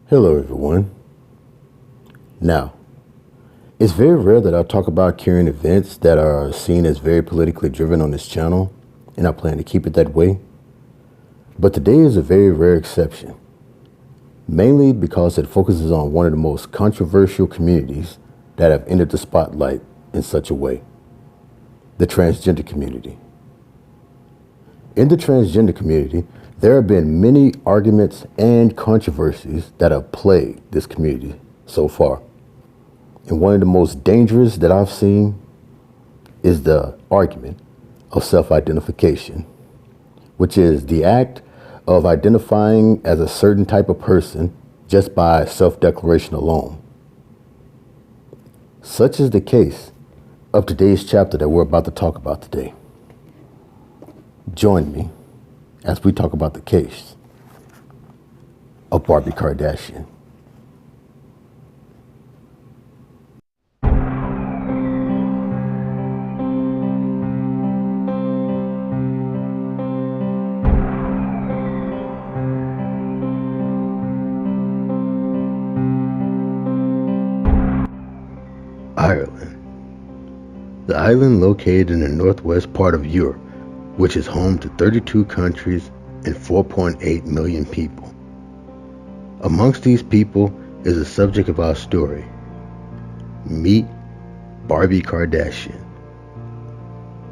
Hello everyone. Now, it's very rare that I talk about current events that are seen as very politically driven on this channel, and I plan to keep it that way. But today is a very rare exception, mainly because it focuses on one of the most controversial communities that have entered the spotlight in such a way: the transgender community. In the transgender community, there have been many arguments and controversies that have plagued this community so far. And one of the most dangerous that I've seen is the argument of self-identification, which is the act of identifying as a certain type of person just by self-declaration alone. Such is the case of today's chapter that we're about to talk about today. Join me as we talk about the case of Barbie Kardashian. Ireland. The island, located in the northwest part of Europe, which is home to 32 countries and 4.8 million people. Amongst these people is the subject of our story. Meet Barbie Kardashian.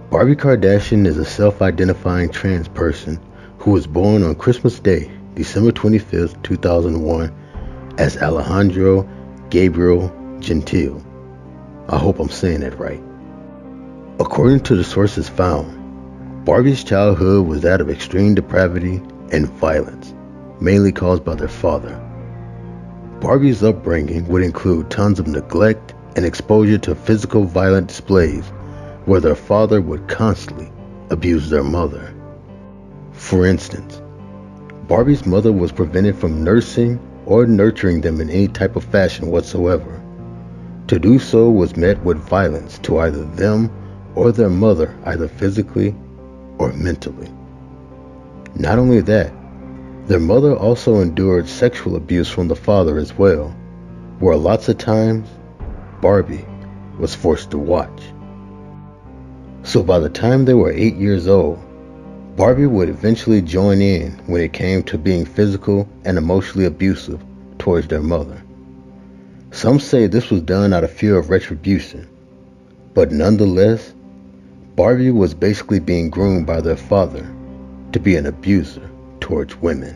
Barbie Kardashian is a self-identifying trans person who was born on Christmas Day, December 25th, 2001, as Alejandro Gabriel Gentile. I hope I'm saying that right. According to the sources found, Barbie's childhood was that of extreme depravity and violence, mainly caused by their father. Barbie's upbringing would include tons of neglect and exposure to physical violent displays where their father would constantly abuse their mother. For instance, Barbie's mother was prevented from nursing or nurturing them in any type of fashion whatsoever. To do so was met with violence to either them or their mother, either physically or mentally. Not only that, their mother also endured sexual abuse from the father as well, where lots of times Barbie was forced to watch. So by the time they were 8 years old, Barbie would eventually join in when it came to being physical and emotionally abusive towards their mother. Some say this was done out of fear of retribution, but nonetheless, Barbie was basically being groomed by their father to be an abuser towards women.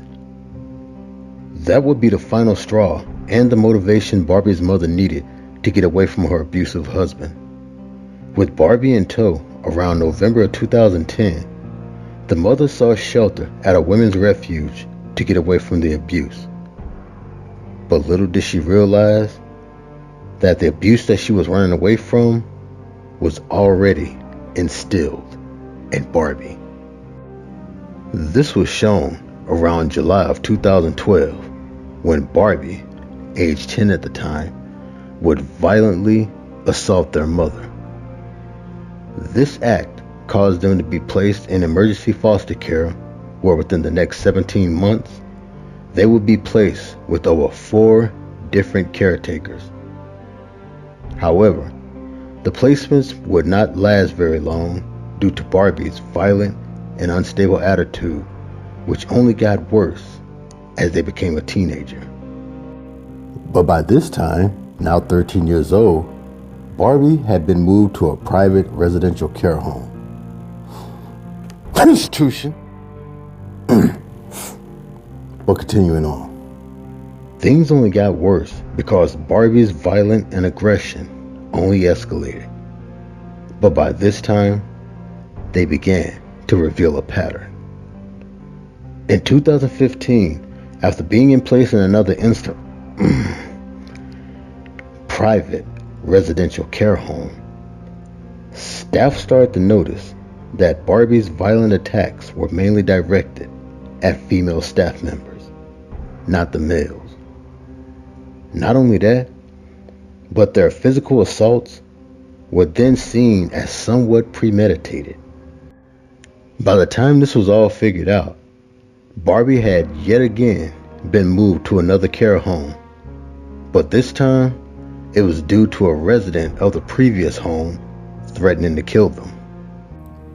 That would be the final straw and the motivation Barbie's mother needed to get away from her abusive husband. With Barbie in tow, around November of 2010, the mother sought shelter at a women's refuge to get away from the abuse. But little did she realize that the abuse that she was running away from was already instilled in Barbie. This was shown around July of 2012 when Barbie, age 10 at the time, would violently assault their mother. This act caused them to be placed in emergency foster care, where within the next 17 months, they would be placed with over 4 different caretakers. However, the placements would not last very long due to Barbie's violent and unstable attitude, which only got worse as they became a teenager. But by this time, now 13 years old, Barbie had been moved to a private residential care home. Institution. But continuing on, things only got worse because Barbie's violence and aggression only escalated. But by this time, they began to reveal a pattern. In 2015, after being in place in another private residential care home, staff started to notice that Barbie's violent attacks were mainly directed at female staff members, not the males. Not only that, but their physical assaults were then seen as somewhat premeditated. By the time this was all figured out, Barbie had yet again been moved to another care home, but this time it was due to a resident of the previous home threatening to kill them.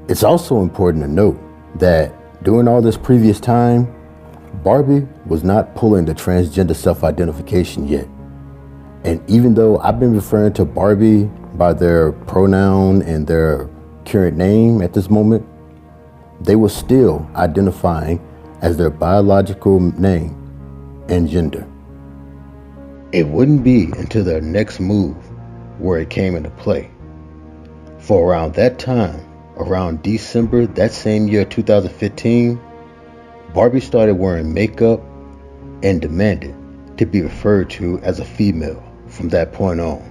It's also important to note that during all this previous time, Barbie was not pulling the transgender self-identification yet. And even though I've been referring to Barbie by their pronoun and their current name at this moment, they were still identifying as their biological name and gender. It wouldn't be until their next move where it came into play. For around that time, around December that same year, 2015, Barbie started wearing makeup and demanded to be referred to as a female from that point on.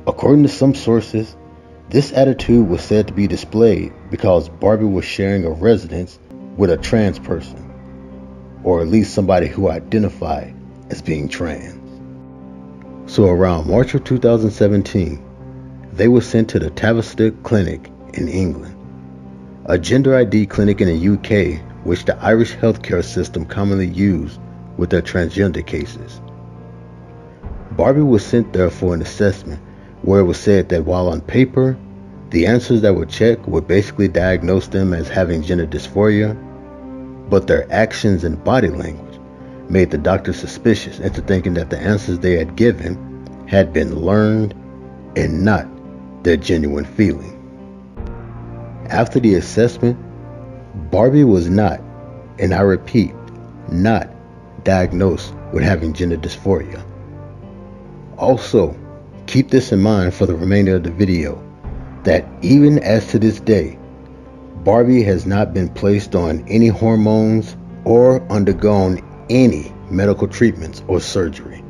According to some sources, this attitude was said to be displayed because Barbie was sharing a residence with a trans person, or at least somebody who identified as being trans. So around March of 2017, they were sent to the Tavistock Clinic in England, a gender ID clinic in the UK which the Irish healthcare system commonly used with their transgender cases. Barbie was sent there for an assessment where it was said that while on paper, the answers that were checked would basically diagnose them as having gender dysphoria, but their actions and body language made the doctor suspicious into thinking that the answers they had given had been learned and not their genuine feeling. After the assessment, Barbie was not, and I repeat, not diagnosed with having gender dysphoria. Also, keep this in mind for the remainder of the video, that even as to this day, Barbie has not been placed on any hormones or undergone any medical treatments or surgery.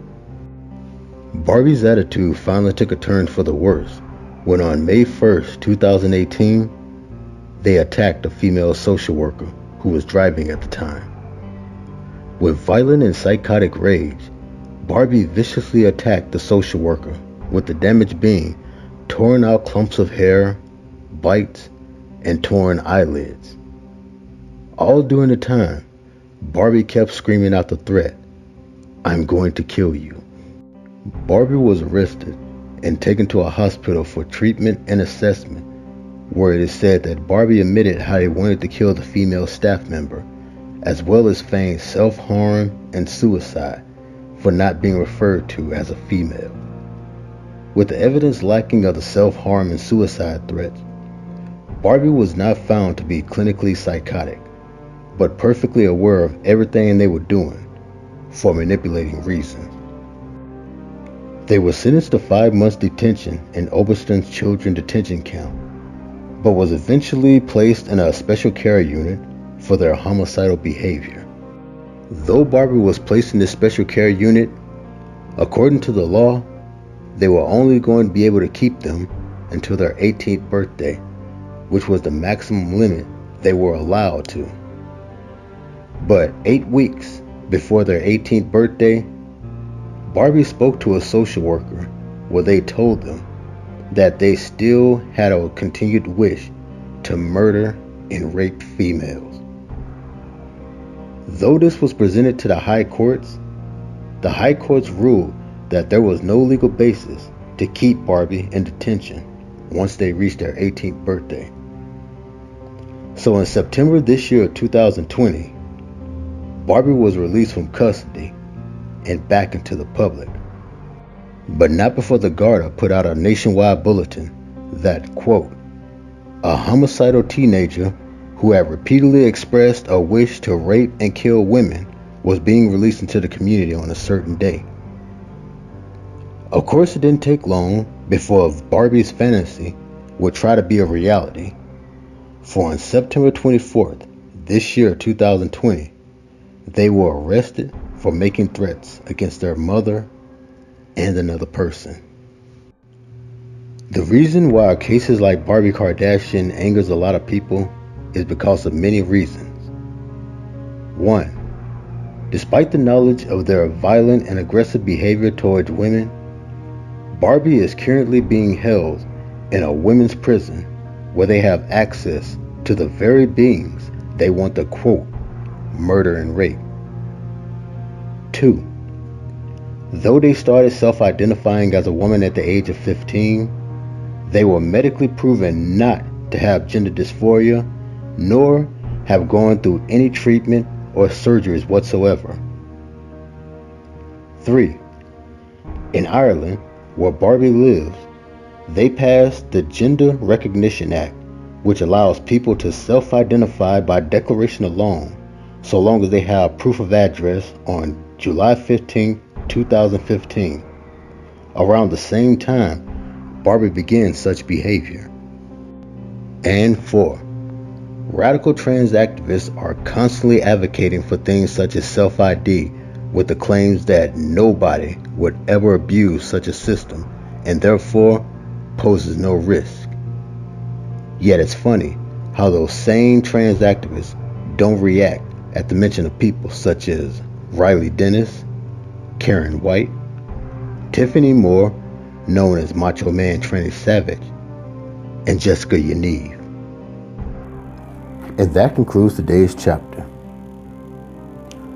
Barbie's attitude finally took a turn for the worse when on May 1st, 2018, they attacked a female social worker who was driving at the time. With violent and psychotic rage, Barbie viciously attacked the social worker, with the damage being torn out clumps of hair, bites, and torn eyelids. All during the time, Barbie kept screaming out the threat, "I'm going to kill you." Barbie was arrested and taken to a hospital for treatment and assessment, where it is said that Barbie admitted how they wanted to kill the female staff member, as well as feigned self-harm and suicide for not being referred to as a female. With the evidence lacking of the self-harm and suicide threats, Barbie was not found to be clinically psychotic, but perfectly aware of everything they were doing for manipulating reasons. They were sentenced to 5 months detention in Oberston's children detention camp, but was eventually placed in a special care unit for their homicidal behavior. Though Barbie was placed in this special care unit, according to the law, they were only going to be able to keep them until their 18th birthday, which was the maximum limit they were allowed to. But 8 weeks before their 18th birthday, Barbie spoke to a social worker where they told them that they still had a continued wish to murder and rape females. Though this was presented to the high courts ruled that there was no legal basis to keep Barbie in detention once they reached their 18th birthday. So in September this year of 2020, Barbie was released from custody and back into the public, but not before the Garda put out a nationwide bulletin that, quote, "A homicidal teenager who had repeatedly expressed a wish to rape and kill women was being released into the community on a certain day." Of course, it didn't take long before Barbie's fantasy would try to be a reality, for on September 24th, this year 2020, they were arrested for making threats against their mother and another person. The reason why cases like Barbie Kardashian angers a lot of people is because of many reasons. 1. Despite the knowledge of their violent and aggressive behavior towards women, Barbie is currently being held in a women's prison where they have access to the very beings they want to, quote, murder and rape. 2. Though they started self-identifying as a woman at the age of 15, they were medically proven not to have gender dysphoria, nor have gone through any treatment or surgeries whatsoever. 3. In Ireland, where Barbie lives, they passed the Gender Recognition Act, which allows people to self-identify by declaration alone, so long as they have proof of address on July 15, 2015. Around the same time, Barbie began such behavior. And 4. Radical trans activists are constantly advocating for things such as self-ID, with the claims that nobody would ever abuse such a system and therefore poses no risk. Yet it's funny how those same trans activists don't react at the mention of people such as Riley Dennis, Karen White, Tiffany Moore, known as Macho Man Tranny Savage, and Jessica Yaniv. And that concludes today's chapter.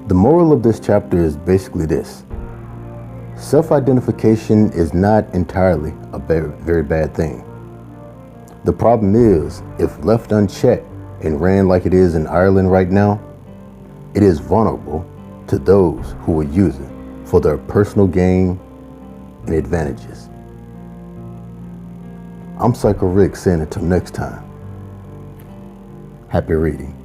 The moral of this chapter is basically this. Self-identification is not entirely a very bad thing. The problem is, if left unchecked and ran like it is in Ireland right now, it is vulnerable to those who will use it for their personal gain and advantages. I'm Psycho Rick saying until next time, happy reading.